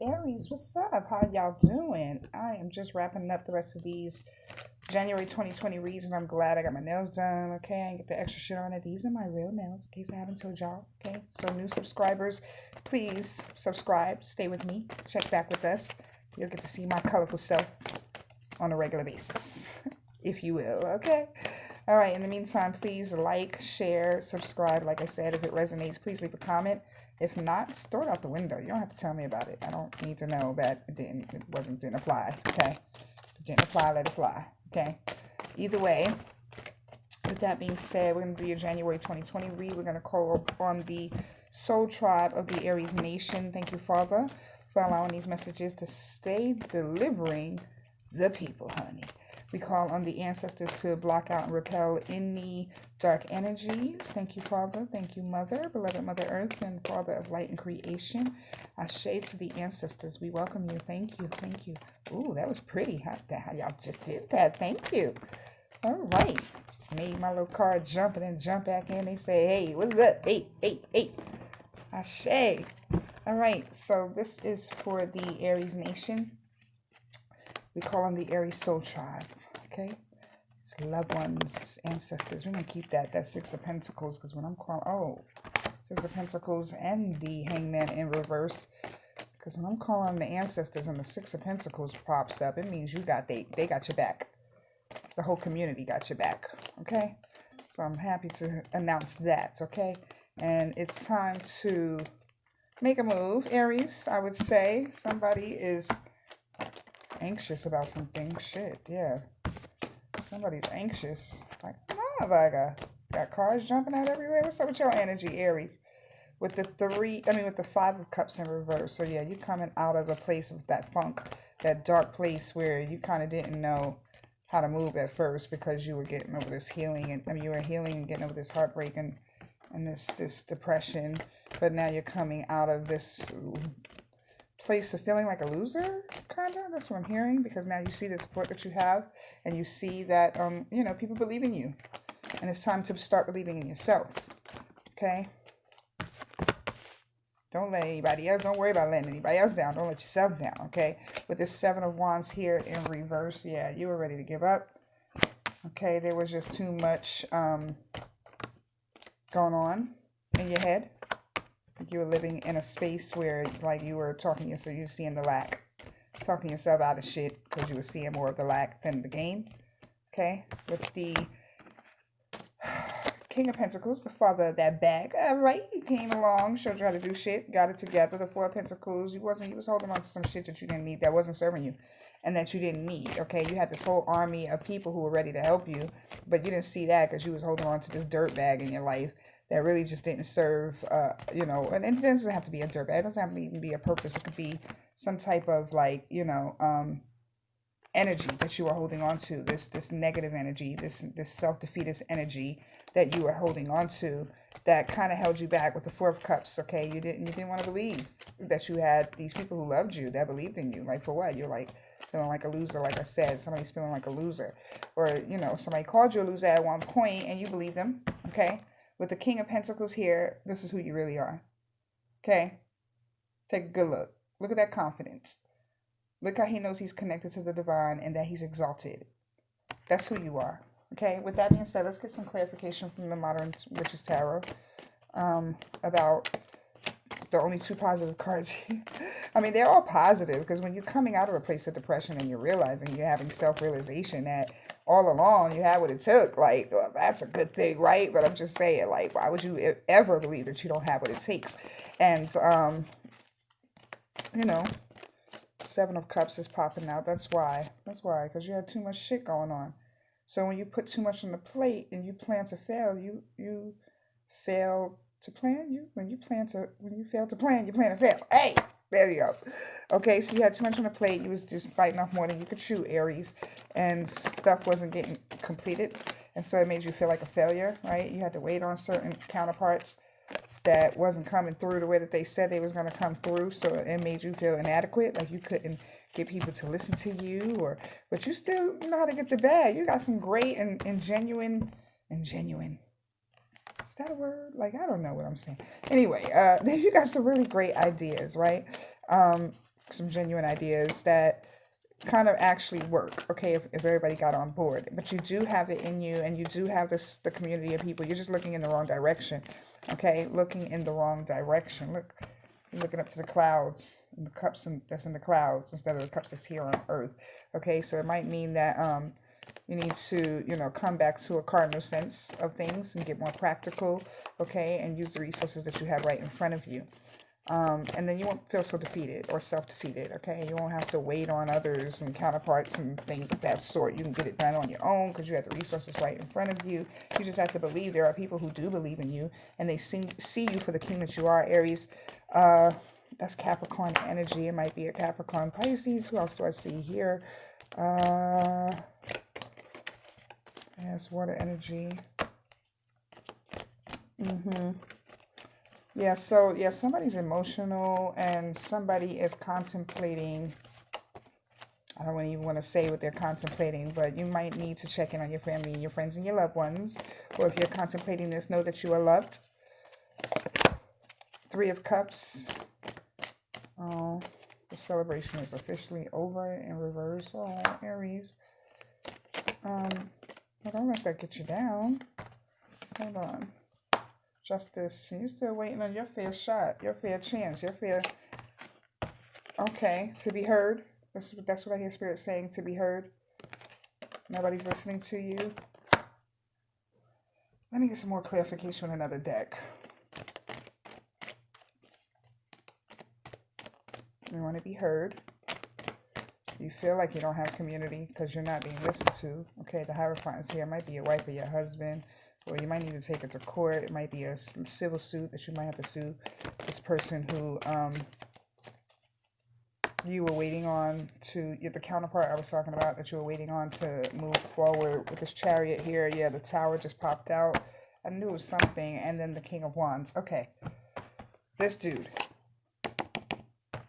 Aries, what's up? How y'all doing? I am just wrapping up the rest of these January 2020 reads, and I'm glad I got my nails done. Okay, I didn't get the extra shit on it. These are my real nails, in case I haven't told y'all. Okay, so new subscribers, please subscribe, stay with me, check back with us. You'll get to see my colorful self on a regular basis, if you will. Okay. All right. In the meantime, please like, share, subscribe. Like I said, if it resonates, please leave a comment. If not, throw it out the window. You don't have to tell me about it. I don't need to know that it didn't apply. Okay. If it didn't apply, let it fly. Okay. Either way, with that being said, we're going to do your January 2020 read. We're going to call on the soul tribe of the Aries nation. Thank you, Father, for allowing these messages to stay delivering the people, honey. We call on the ancestors to block out and repel any dark energies. Thank you, Father. Thank you, Mother, beloved Mother Earth, and Father of light and creation. Ashe to the ancestors. We welcome you. Thank you. Thank you. Ooh, that was pretty. How y'all just did that. Thank you. All right. Made my little card jump and then jump back in. They say, hey, what's up? Hey. Ashe. All right. So this is for the Aries nation. We call on the Aries soul tribe, okay? It's loved ones, ancestors. We're going to keep that Six of Pentacles, because when I'm calling, Six of Pentacles and the Hangman in reverse, because when I'm calling the ancestors and the Six of Pentacles pops up, it means they got your back. The whole community got your back, okay? So I'm happy to announce that, okay? And it's time to make a move, Aries, I would say. Somebody is anxious about something. Shit, yeah. Somebody's anxious. Like, motherfucker. Got cars jumping out everywhere. What's up with your energy, Aries? With the Five of Cups in reverse. So yeah, you're coming out of a place of that funk, that dark place where you kind of didn't know how to move at first, because you were getting over this healing, and you were healing and getting over this heartbreak and this depression. But now you're coming out of this place of feeling like a loser, kind of. That's what I'm hearing, because now you see the support that you have, and you see that people believe in you, and it's time to start believing in yourself. Okay, don't let anybody else, don't worry about letting anybody else down, don't let yourself down. Okay, with this Seven of Wands here in reverse, yeah, you were ready to give up. Okay, there was just too much going on in your head. You were living in a space where, like, you were talking yourself, you were seeing the lack, talking yourself out of shit, because you were seeing more of the lack than the gain. Okay, with the King of Pentacles, the father of that bag. All right, he came along, showed you how to do shit, got it together. The Four of Pentacles, he was holding on to some shit that you didn't need, that wasn't serving you, and that you didn't need. Okay, you had this whole army of people who were ready to help you, but you didn't see that because you was holding on to this dirt bag in your life that really just didn't serve, and it doesn't have to be a dirt bag. It doesn't have to even be a purpose. It could be some type of, like, energy that you are holding on to, this negative energy, this self-defeatist energy that you were holding on to, that kind of held you back with the Four of Cups. Okay, you didn't want to believe that you had these people who loved you, that believed in you. Like, for what? You're like feeling like a loser. Like I said, somebody's feeling like a loser, or somebody called you a loser at one point and you believe them. Okay, with the King of Pentacles here, this is who you really are. Okay, take a good look. Look at that confidence. Look how he knows he's connected to the divine and that he's exalted. That's who you are. Okay, with that being said, let's get some clarification from the Modern Witches Tarot about the only two positive cards. I mean, they're all positive, because when you're coming out of a place of depression and you're realizing, you're having self-realization that all along you had what it took, like, well, that's a good thing, right? But I'm just saying, like, why would you ever believe that you don't have what it takes? And, Seven of Cups is popping out. That's why, because you had too much shit going on. So when you put too much on the plate and you plan to fail, you fail to plan. When you fail to plan, you plan to fail. Hey, there you go. Okay, so you had too much on the plate. You was just biting off more than you could chew, Aries, and stuff wasn't getting completed, and so it made you feel like a failure, right? You had to wait on certain counterparts that wasn't coming through the way that they said they was going to come through, so it made you feel inadequate, like you couldn't get people to listen to you, but you still know how to get the bag. You got some great and genuine, is that a word? Like, I don't know what I'm saying. Anyway, you got some really great ideas, right? some genuine ideas that kind of actually work, okay, if everybody got on board. But you do have it in you, and you do have the community of people. You're just looking in the wrong direction, okay? Looking in the wrong direction. Look, you're looking up to the clouds, and the cups that's in the clouds instead of the cups that's here on earth, okay? So it might mean that you need to, come back to a cardinal sense of things and get more practical, okay, and use the resources that you have right in front of you. And then you won't feel so defeated or self-defeated, okay? You won't have to wait on others and counterparts and things of that sort. You can get it done on your own because you have the resources right in front of you. You just have to believe. There are people who do believe in you, and they see you for the king that you are, Aries. That's Capricorn energy. It might be a Capricorn Pisces. Who else do I see here? Yes, water energy. Yeah, so, yeah, somebody's emotional and somebody is contemplating. I don't even want to say what they're contemplating, but you might need to check in on your family and your friends and your loved ones. Or if you're contemplating this, know that you are loved. 3 of Cups. Oh, the celebration is officially over in reverse. Oh, Aries. Don't let that get you down. Hold on. Justice, you're still waiting on your fair shot, your fair chance, your fair, okay, to be heard. That's what I hear Spirit saying, to be heard. Nobody's listening to you. Let me get some more clarification on another deck. You want to be heard. You feel like you don't have community because you're not being listened to. Okay, the Hierophant is here. It might be your wife or your husband. Or you might need to take it to court. It might be a civil suit that you might have to sue this person who you were waiting on to, the counterpart I was talking about that you were waiting on to move forward with this Chariot here. Yeah, the Tower just popped out. I knew it was something. And then the King of Wands. Okay. This dude.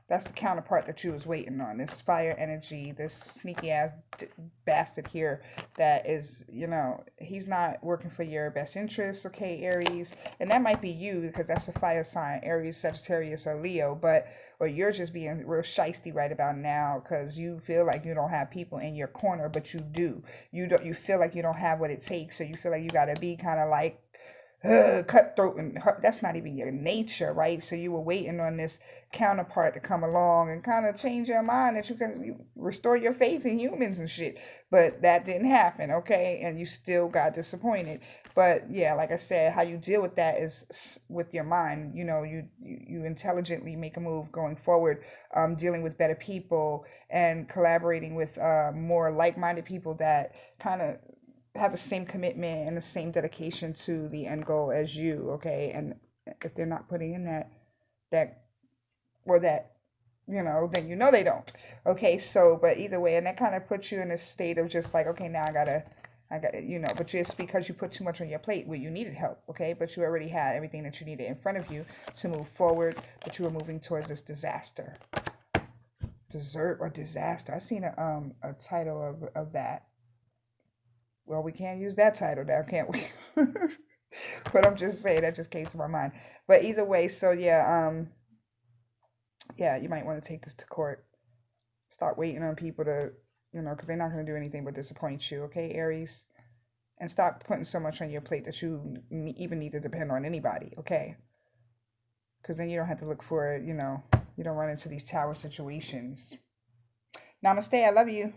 That's the counterpart that you was waiting on. This fire energy, this sneaky ass bastard here that is, he's not working for your best interests, okay, Aries? And that might be you because that's a fire sign, Aries, Sagittarius, or Leo, or you're just being real shiesty right about now because you feel like you don't have people in your corner, but you do. You feel like you don't have what it takes, so you feel like you got to be kind of like, cutthroat, and that's not even your nature, right? So you were waiting on this counterpart to come along and kind of change your mind that you can restore your faith in humans and shit, but that didn't happen, okay? And you still got disappointed. But yeah, like I said, how you deal with that is with your mind. You intelligently make a move going forward, dealing with better people and collaborating with more like-minded people that kind of have the same commitment and the same dedication to the end goal as you, okay? And if they're not putting in that, then they don't. Okay, so, but either way, and that kind of puts you in a state of just like, okay, now I got, but just because you put too much on your plate where you needed help, okay? But you already had everything that you needed in front of you to move forward, but you were moving towards this disaster. Desert or disaster. I seen a title of that. Well, we can't use that title now, can't we? But I'm just saying, that just came to my mind. But either way, so yeah, you might want to take this to court. Start waiting on people to, because they're not going to do anything but disappoint you, okay, Aries? And stop putting so much on your plate that you even need to depend on anybody, okay? Because then you don't have to look for, you don't run into these tower situations. Namaste, I love you.